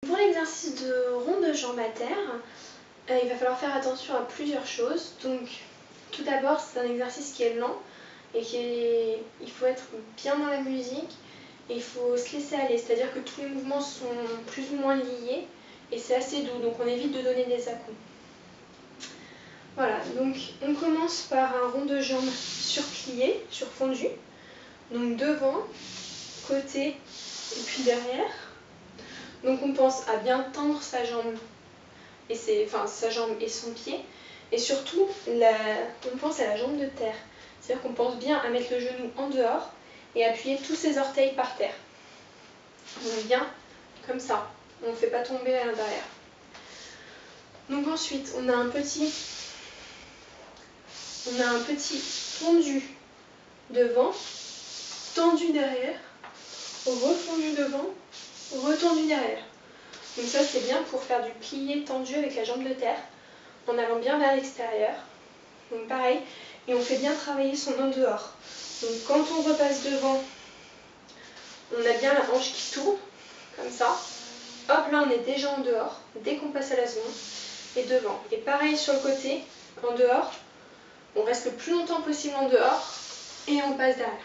Pour l'exercice de rond de jambe à terre, il va falloir faire attention à plusieurs choses. Donc, tout d'abord, c'est un exercice qui est lent et il faut être bien dans la musique et il faut se laisser aller. C'est-à-dire que tous les mouvements sont plus ou moins liés et c'est assez doux, donc on évite de donner des à-coups. Voilà, donc on commence par un rond de jambe surplié, surfondu. Donc devant, côté et puis derrière. Donc on pense à bien tendre sa jambe et sa jambe et son pied. Et surtout, on pense à la jambe de terre. C'est-à-dire qu'on pense bien à mettre le genou en dehors et appuyer tous ses orteils par terre. Donc bien comme ça. On ne fait pas tomber à l'intérieur. Donc ensuite, on a un petit fondu devant, tendu derrière, refondu devant, retendu derrière. Donc ça c'est bien pour faire du plié tendu avec la jambe de terre en allant bien vers l'extérieur. Donc pareil, et on fait bien travailler son en dehors. Donc quand on repasse devant, on a bien la hanche qui tourne, comme ça. Hop, là on est déjà en dehors, dès qu'on passe à la seconde, et devant. Et pareil sur le côté, en dehors, on reste le plus longtemps possible en dehors, et on passe derrière.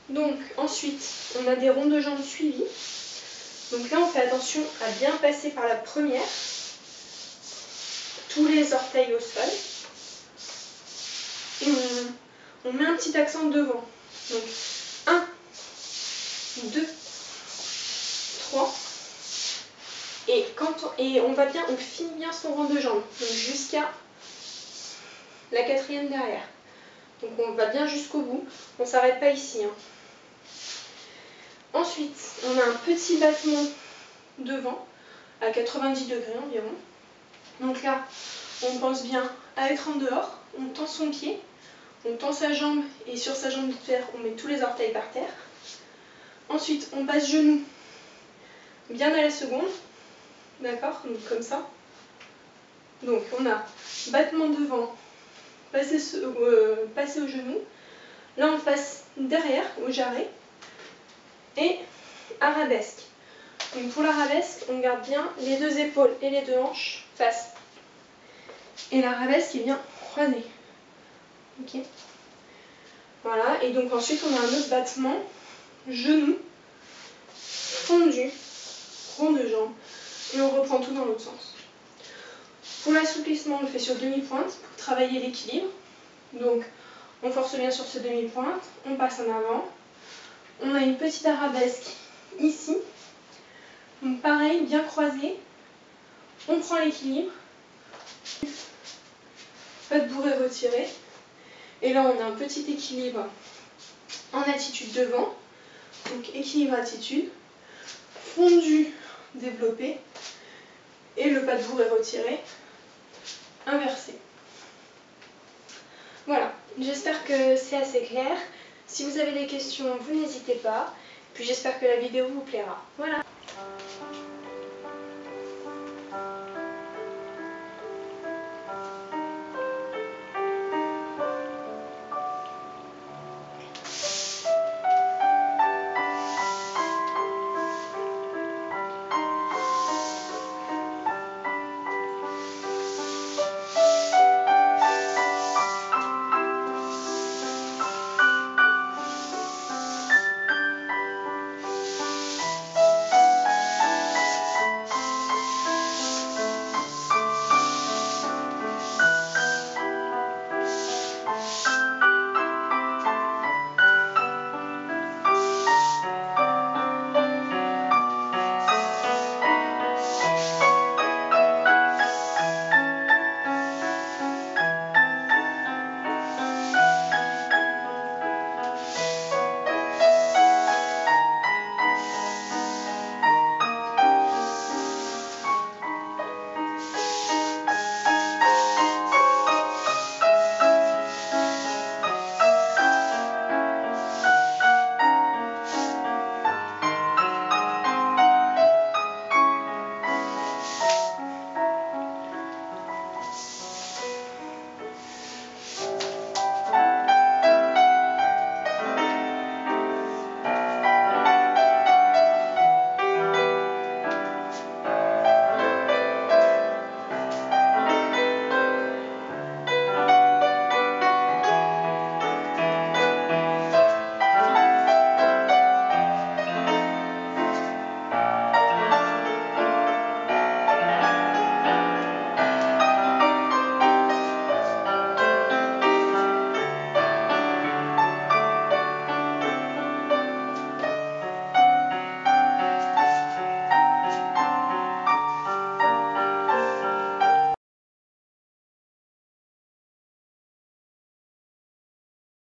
Donc ensuite, on a des ronds de jambes suivis. Donc là, on fait attention à bien passer par la première, tous les orteils au sol, et on met un petit accent devant. Donc 1, 2, 3, et on finit bien son rond de jambes, donc jusqu'à la quatrième derrière. Donc on va bien jusqu'au bout, on ne s'arrête pas ici. Ensuite, on a un petit battement devant, à 90 degrés environ. Donc là, on pense bien à être en dehors, on tend son pied, on tend sa jambe et sur sa jambe de terre, on met tous les orteils par terre. Ensuite, on passe genou bien à la seconde, d'accord, donc comme ça. Donc on a battement devant, passer au genou. Là, on passe derrière, au jarret, et arabesque. Donc pour l'arabesque, on garde bien les deux épaules et les deux hanches face. Et l'arabesque est bien croisée. Ok. Voilà, et donc ensuite on a un autre battement, genou, fondu, rond de jambe, et on reprend tout dans l'autre sens. Pour l'assouplissement, on le fait sur demi-pointe pour travailler l'équilibre. Donc on force bien sur ce demi-pointe, on passe en avant. On a une petite arabesque ici. Donc pareil, bien croisé. On prend l'équilibre. Pas de bourrée retirée. Et là, on a un petit équilibre en attitude devant. Donc équilibre attitude. Fondu, développé. Et le pas de bourrée retiré. Inversé. Voilà, j'espère que c'est assez clair. Si vous avez des questions, vous n'hésitez pas. Puis j'espère que la vidéo vous plaira. Voilà.